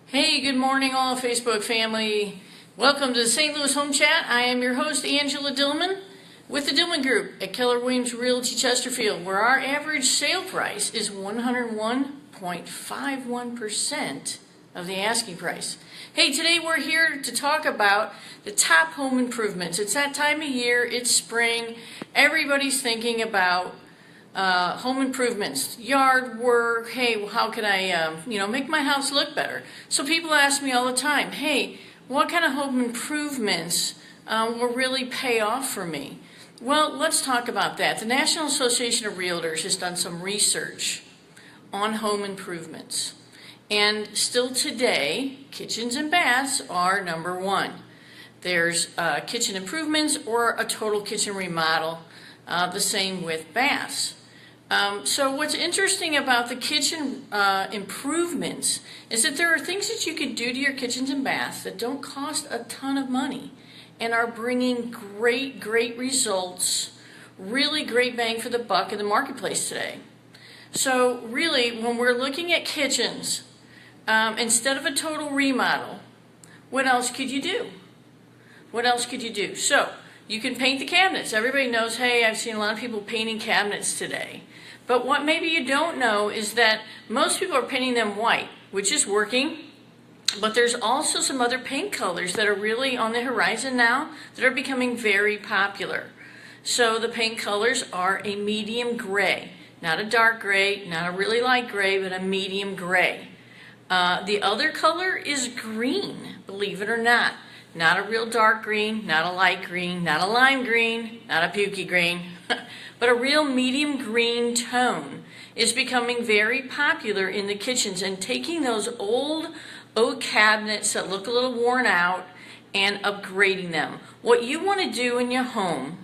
Hey, good morning all Facebook family. Welcome to the St. Louis Home Chat. I am your host, Angela Dillmon, with the Dillmon Group at Keller Williams Realty Chesterfield, where our average sale price is 101.51% of the asking price. Hey, today we're here to talk about the top home improvements. It's that time of year, it's spring, everybody's thinking about home improvements, yard work. Hey, well, how can I, make my house look better? So people ask me all the time, hey, what kind of home improvements will really pay off for me? Well, let's talk about that. The National Association of Realtors has done some research on home improvements. And still today, kitchens and baths are number one. There's kitchen improvements or a total kitchen remodel, the same with baths. So what's interesting about the kitchen improvements is that there are things that you could do to your kitchens and baths that don't cost a ton of money and are bringing great results, really great bang for the buck in the marketplace today. So really, when we're looking at kitchens, instead of a total remodel, what else could you do? What else could you do? So you can paint the cabinets. Everybody knows, hey, I've seen a lot of people painting cabinets today. But what maybe you don't know is that most people are painting them white, which is working. But there's also some other paint colors that are really on the horizon now that are becoming very popular. So the paint colors are a medium gray, not a dark gray, not a really light gray, but a medium gray. The other color is green, believe it or not. Not a real dark green, not a light green, not a lime green, not a pukey green, but a real medium green tone is becoming very popular in the kitchens, and taking those old oak cabinets that look a little worn out and upgrading them. What you want to do in your home,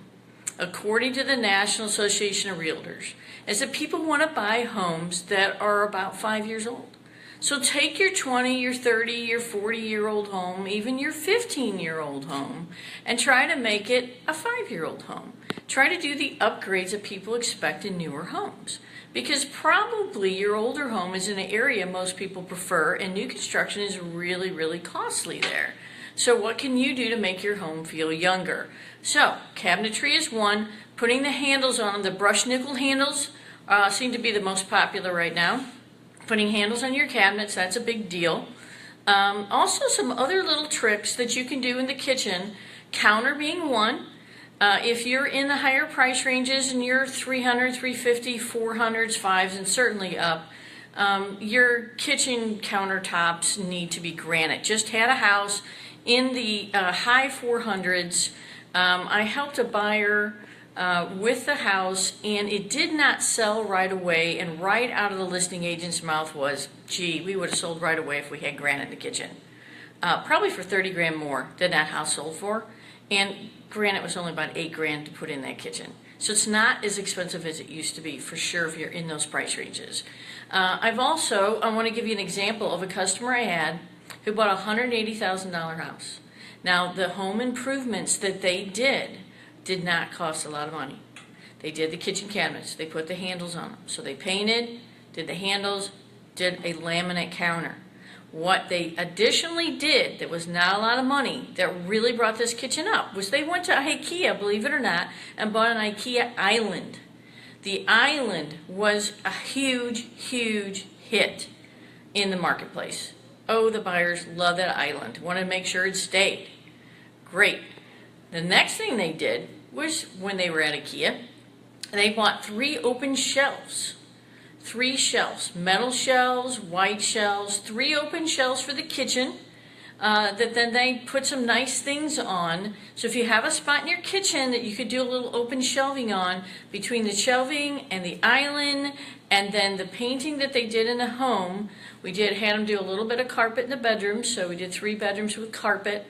according to the National Association of Realtors, is that people want to buy homes that are about 5 years old. So take your 20, your 30, your 40-year-old home, even your 15-year-old home, and try to make it a 5-year-old home. Try to do the upgrades that people expect in newer homes. Because probably your older home is in an area most people prefer, and new construction is really costly there. So what can you do to make your home feel younger? So cabinetry is one. Putting the handles on them, the brushed nickel handles seem to be the most popular right now. Putting handles on your cabinets, that's a big deal. Also some other little tricks that you can do in the kitchen, counter being one. If you're in the higher price ranges and you're 300, 350, 400s, 5s, and certainly up, your kitchen countertops need to be granite. Just had a house in the high 400s. I helped a buyer with the house, and it did not sell right away, and right out of the listing agent's mouth was, gee, we would have sold right away if we had granite in the kitchen. Probably for 30 grand more than that house sold for, and granite was only about 8 grand to put in that kitchen. So it's not as expensive as it used to be, for sure, if you're in those price ranges. I want to give you an example of a customer I had who bought a $180,000 house. Now, the home improvements that they did not cost a lot of money. They did the kitchen cabinets. They put the handles on them. So they painted, did the handles, did a laminate counter. What they additionally did that was not a lot of money that really brought this kitchen up was they went to IKEA, believe it or not, and bought an IKEA island. The island was a huge hit in the marketplace. Oh, the buyers love that island. Wanted to make sure it stayed. Great. The next thing they did was, when they were at IKEA, they bought 3 open shelves. 3 shelves, metal shelves, white shelves, 3 open shelves for the kitchen that then they put some nice things on. So if you have a spot in your kitchen that you could do a little open shelving on, between the shelving and the island and then the painting that they did in the home, had them do a little bit of carpet in the bedrooms. So we did 3 bedrooms with carpet.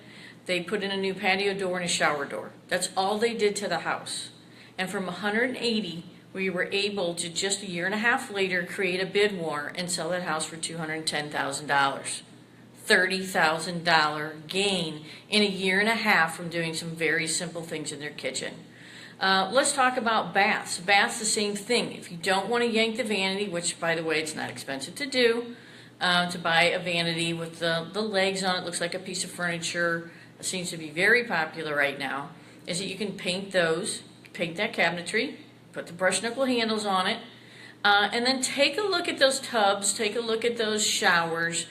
They put in a new patio door and a shower door. That's all they did to the house. And from 180, we were able to, just a year and a half later, create a bid war and sell that house for $210,000. $30,000 gain in a year and a half from doing some very simple things in their kitchen. Let's talk about baths. Baths, the same thing. If you don't want to yank the vanity, which, by the way, it's not expensive to do, to buy a vanity with the legs on it, looks like a piece of furniture. It seems to be very popular right now, is that you can paint those, paint that cabinetry, put the brush knuckle handles on it, and then take a look at those tubs, take a look at those showers.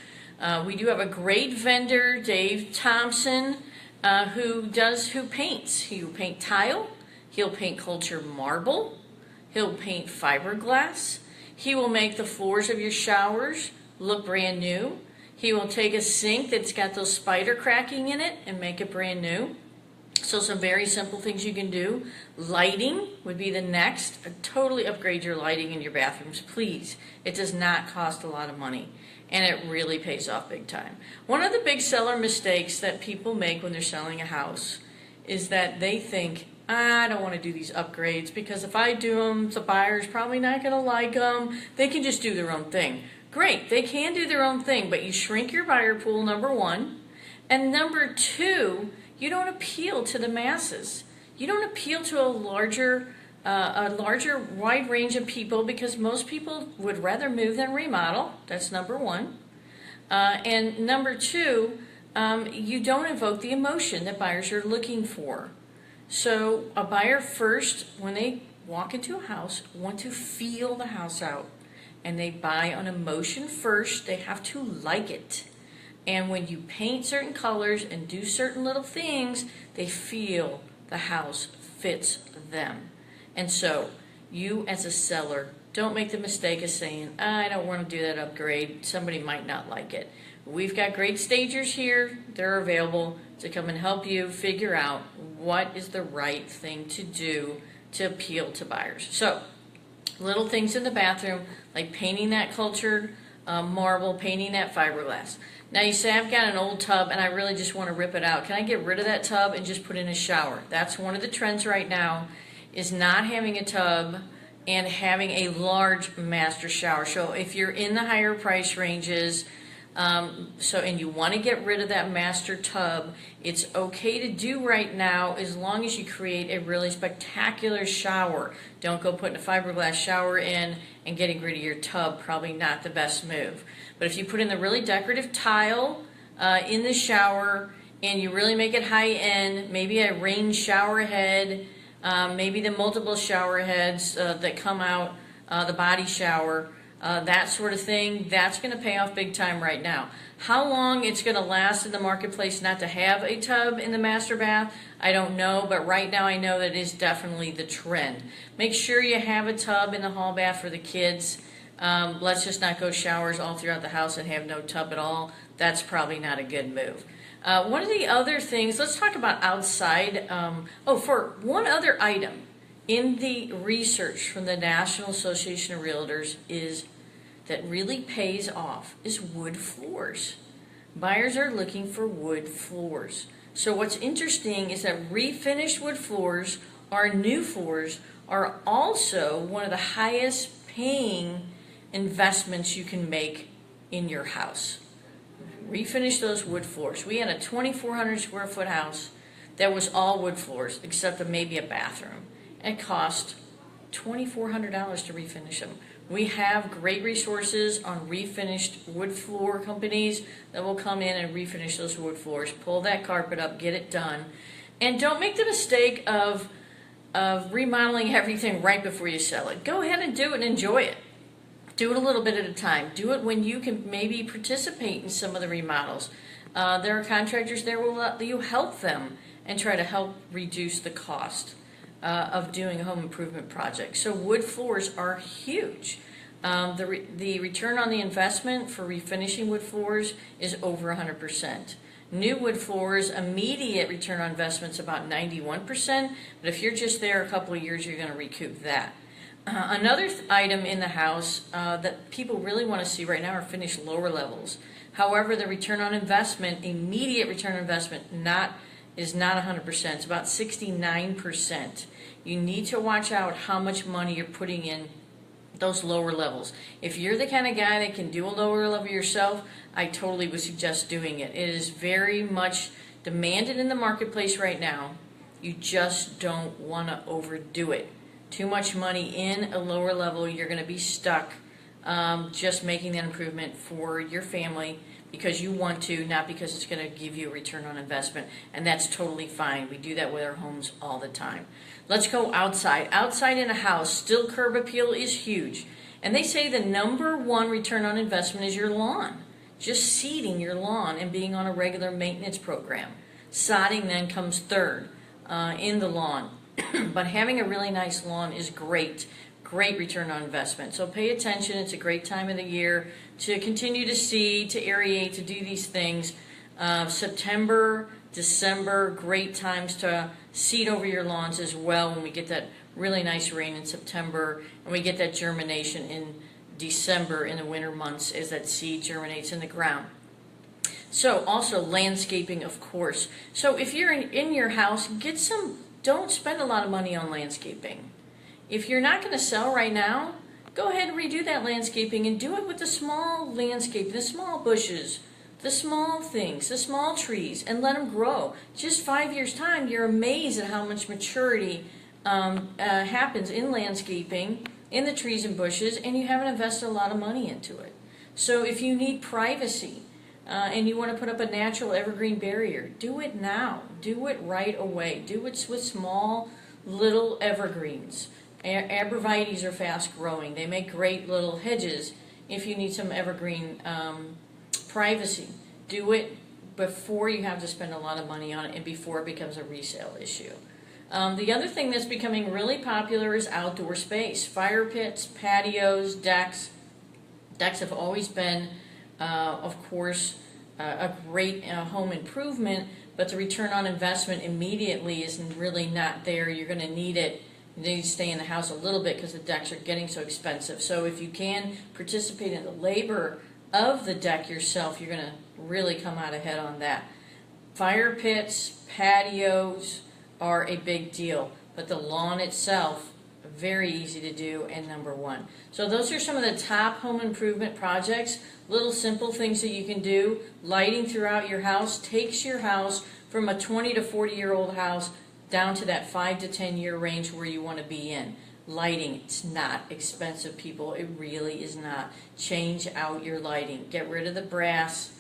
We do have a great vendor, Dave Thompson, who paints. He'll paint tile, he'll paint culture marble, he'll paint fiberglass, he will make the floors of your showers look brand new. He will take a sink that's got those spider cracking in it and make it brand new. So some very simple things you can do. Lighting would be the next. Totally upgrade your lighting in your bathrooms, please. It does not cost a lot of money, and it really pays off big time. One of the big seller mistakes that people make when they're selling a house is that they think, I don't want to do these upgrades because if I do them, the buyer's probably not going to like them. They can just do their own thing. Great, they can do their own thing, but you shrink your buyer pool, number one. And number two, you don't appeal to the masses. You don't appeal to a larger wide range of people because most people would rather move than remodel. That's number one. And number two, you don't evoke the emotion that buyers are looking for. So a buyer first, when they walk into a house, want to feel the house out. And they buy on emotion first. They have to like it. And when you paint certain colors and do certain little things, they feel the house fits them. And so you as a seller, don't make the mistake of saying, I don't want to do that upgrade. Somebody might not like it. We've got great stagers here. They're available to come and help you figure out what is the right thing to do to appeal to buyers. So little things in the bathroom, like painting that cultured marble, painting that fiberglass. Now you say, I've got an old tub and I really just want to rip it out. Can I get rid of that tub and just put in a shower? That's one of the trends right now, is not having a tub and having a large master shower. So if you're in the higher price ranges, and you want to get rid of that master tub, it's okay to do right now as long as you create a really spectacular shower. Don't go putting a fiberglass shower in and getting rid of your tub, probably not the best move. But if you put in the really decorative tile in the shower and you really make it high end, maybe a rain shower head, maybe the multiple shower heads that come out, the body shower, that sort of thing, that's going to pay off big time right now. How long it's going to last in the marketplace not to have a tub in the master bath, I don't know, but right now I know that it is definitely the trend. Make sure you have a tub in the hall bath for the kids. Let's just not go showers all throughout the house and have no tub at all. That's probably not a good move. One of the other things, let's talk about outside. For one other item in the research from the National Association of Realtors is that really pays off is wood floors. Buyers are looking for wood floors. So what's interesting is that refinished wood floors, or new floors, are also one of the highest paying investments you can make in your house. Refinish those wood floors. We had a 2,400 square foot house that was all wood floors except maybe a bathroom. It cost $2,400 to refinish them. We have great resources on refinished wood floor companies that will come in and refinish those wood floors, pull that carpet up, get it done. And don't make the mistake of remodeling everything right before you sell it. Go ahead and do it and enjoy it. Do it a little bit at a time. Do it when you can maybe participate in some of the remodels. There are contractors there will let you help them and try to help reduce the cost of doing a home improvement project. So wood floors are huge. The return on the investment for refinishing wood floors is over 100%. New wood floors, immediate return on investment is about 91%, but if you're just there a couple of years, you're going to recoup that. Another item in the house that people really want to see right now are finished lower levels. However, the return on investment, immediate return on investment, is not 100%. It's about 69%. You need to watch out how much money you're putting in those lower levels. If you're the kind of guy that can do a lower level yourself, I totally would suggest doing it. It is very much demanded in the marketplace right now. You just don't want to overdo it. Too much money in a lower level, you're going to be stuck just making that improvement for your family because you want to, not because it's going to give you a return on investment, and that's totally fine. We do that with our homes all the time. Let's go outside. Outside in a house, still curb appeal is huge. And they say the number one return on investment is your lawn. Just seeding your lawn and being on a regular maintenance program. Sodding then comes third in the lawn. But having a really nice lawn is great. Great return on investment. So pay attention. It's a great time of the year to continue to seed, to aerate, to do these things. September, December, great times to seed over your lawns as well when we get that really nice rain in September and we get that germination in December in the winter months as that seed germinates in the ground. So also landscaping, of course. So if you're in your house, don't spend a lot of money on landscaping. If you're not going to sell right now, go ahead and redo that landscaping and do it with the small landscape, the small bushes, the small things, the small trees, and let them grow. Just 5 years' time, you're amazed at how much maturity happens in landscaping, in the trees and bushes, and you haven't invested a lot of money into it. So if you need privacy and you want to put up a natural evergreen barrier, do it now. Do it right away. Do it with small little evergreens. Arborvitaes are fast growing. They make great little hedges if you need some evergreen privacy. Do it before you have to spend a lot of money on it and before it becomes a resale issue. The other thing that's becoming really popular is outdoor space. Fire pits, patios, decks. Decks have always been, of course, a great home improvement, but the return on investment immediately is really not there. You're going to need it. You need to stay in the house a little bit because the decks are getting so expensive. So if you can participate in the labor of the deck yourself, you're going to really come out ahead on that. Fire pits, patios are a big deal, but the lawn itself, very easy to do and number one. So those are some of the top home improvement projects, little simple things that you can do. Lighting throughout your house takes your house from a 20 to 40-year-old house down to that 5 to 10-year range where you want to be in. Lighting, it's not expensive, people. It really is not. Change out your lighting. Get rid of the brass.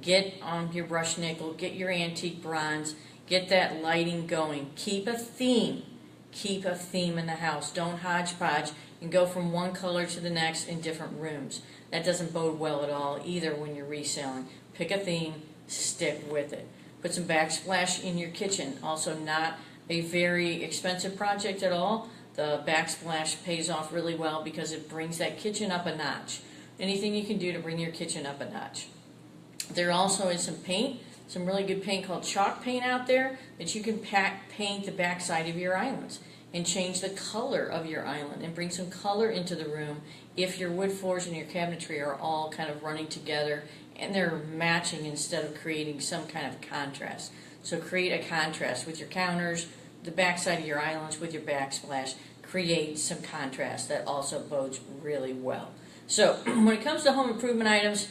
Get on your brushed nickel. Get your antique bronze. Get that lighting going. Keep a theme. Keep a theme in the house. Don't hodgepodge and go from one color to the next in different rooms. That doesn't bode well at all either when you're reselling. Pick a theme. Stick with it. Put some backsplash in your kitchen. Also not a very expensive project at all. The backsplash pays off really well because it brings that kitchen up a notch. Anything you can do to bring your kitchen up a notch. There also is some paint, some really good paint called chalk paint out there that you can paint the backside of your islands and change the color of your island and bring some color into the room if your wood floors and your cabinetry are all kind of running together and they're matching instead of creating some kind of contrast. So create a contrast with your counters, the backside of your islands with your backsplash. Create some contrast. That also bodes really well. So when it comes to home improvement items,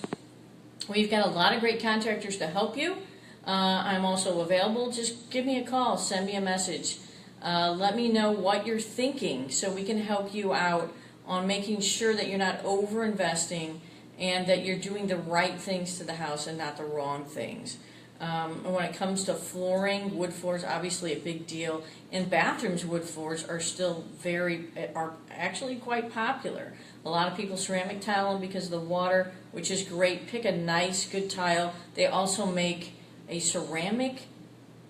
we've got a lot of great contractors to help you. I'm also available. Just give me a call. Send me a message. Let me know what you're thinking so we can help you out on making sure that you're not over-investing and that you're doing the right things to the house and not the wrong things. When it comes to flooring, wood floors obviously a big deal. In bathrooms, wood floors are still are actually quite popular. A lot of people ceramic tile them because of the water, which is great. Pick a nice, good tile. They also make a ceramic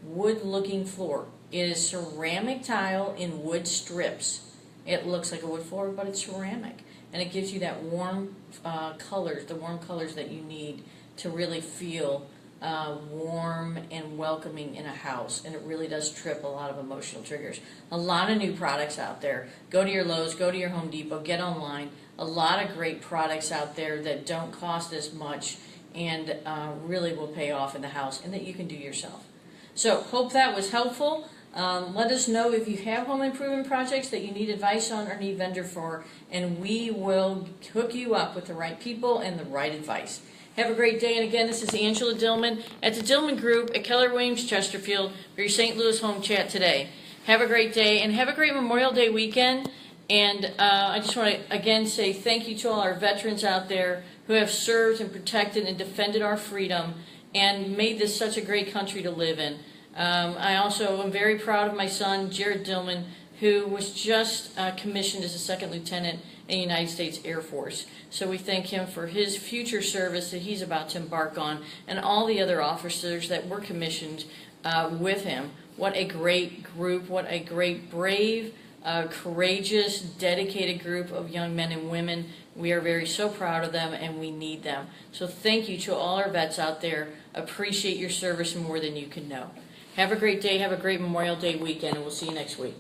wood-looking floor. It is ceramic tile in wood strips. It looks like a wood floor, but it's ceramic. And it gives you that warm colors, the warm colors that you need to really feel warm and welcoming in a house, and it really does trip a lot of emotional triggers. A lot of new products out there. Go to your Lowe's, go to your Home Depot, get online. A lot of great products out there that don't cost as much and really will pay off in the house and that you can do yourself. So hope that was helpful. Let us know if you have home improvement projects that you need advice on or need vendor for, and we will hook you up with the right people and the right advice. Have a great day, and again, this is Angela Dillmon at the Dillmon Group at Keller Williams Chesterfield for your St. Louis Home Chat today. Have a great day, and have a great Memorial Day weekend, And I just want to again say thank you to all our veterans out there who have served and protected and defended our freedom and made this such a great country to live in. I also am very proud of my son, Jared Dillmon, who was just commissioned as a second lieutenant in the United States Air Force. So we thank him for his future service that he's about to embark on, and all the other officers that were commissioned with him. What a great group, what a great, brave, courageous, dedicated group of young men and women. We are so proud of them, and we need them. So thank you to all our vets out there. Appreciate your service more than you can know. Have a great day. Have a great Memorial Day weekend, and we'll see you next week.